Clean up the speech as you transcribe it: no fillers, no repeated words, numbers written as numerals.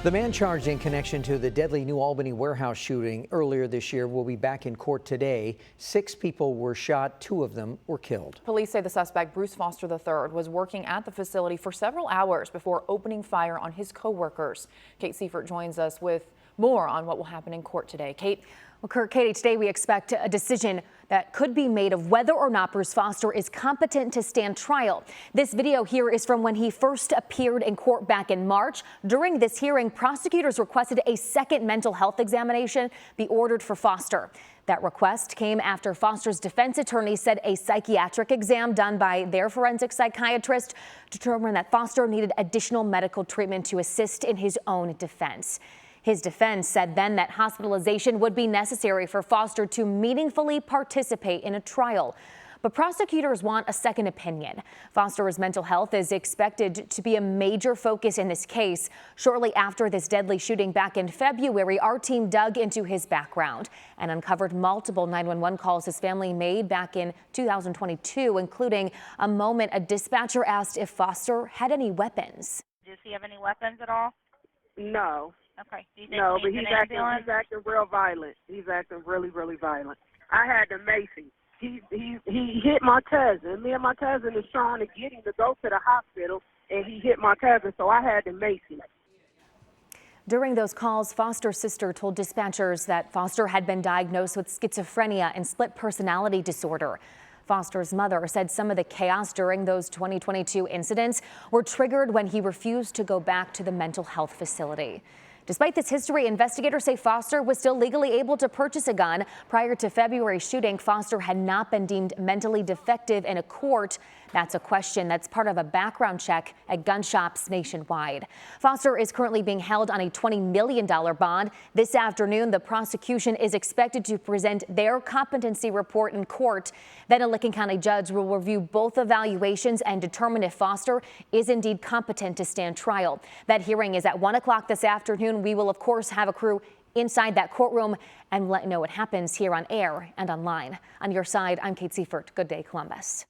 The man charged in connection to the deadly New Albany warehouse shooting earlier this year will be back in court today. 6 people were shot, 2 of them were killed. Police say the suspect, Bruce Foster III, was working at the facility for several hours before opening fire on his co-workers. Kate Seifert joins us with more on what will happen in court today. Kate? Well, Katie, today we expect a decision that could be made of whether or not Bruce Foster is competent to stand trial. This video here is from when he first appeared in court back in March. During this hearing, prosecutors requested a second mental health examination be ordered for Foster. That request came after Foster's defense attorney said a psychiatric exam done by their forensic psychiatrist determined that Foster needed additional medical treatment to assist in his own defense. His defense said then that hospitalization would be necessary for Foster to meaningfully participate in a trial. But prosecutors want a second opinion. Foster's mental health is expected to be a major focus in this case. Shortly after this deadly shooting back in February, our team dug into his background and uncovered multiple 911 calls his family made back in 2022, including a moment a dispatcher asked if Foster had any weapons. Does he have any weapons at all? No. Okay. Do you think No, he but needs he's an acting real violent. He's acting really violent. I had the Macy. He hit my cousin. Me and my cousin is trying to get him to go to the hospital, and he hit my cousin, so I had the Macy. During those calls, Foster's sister told dispatchers that Foster had been diagnosed with schizophrenia and split personality disorder. Foster's mother said some of the chaos during those 2022 incidents were triggered when he refused to go back to the mental health facility. Despite this history, investigators say Foster was still legally able to purchase a gun. Prior to February's shooting, Foster had not been deemed mentally defective in a court. That's a question that's part of a background check at gun shops nationwide. Foster is currently being held on a $20 million bond. This afternoon, the prosecution is expected to present their competency report in court. Then a Licking County judge will review both evaluations and determine if Foster is indeed competent to stand trial. That hearing is at 1 o'clock this afternoon. We will, of course, have a crew inside that courtroom and let you know what happens here on air and online. On your side, I'm Kate Seifert. Good day, Columbus.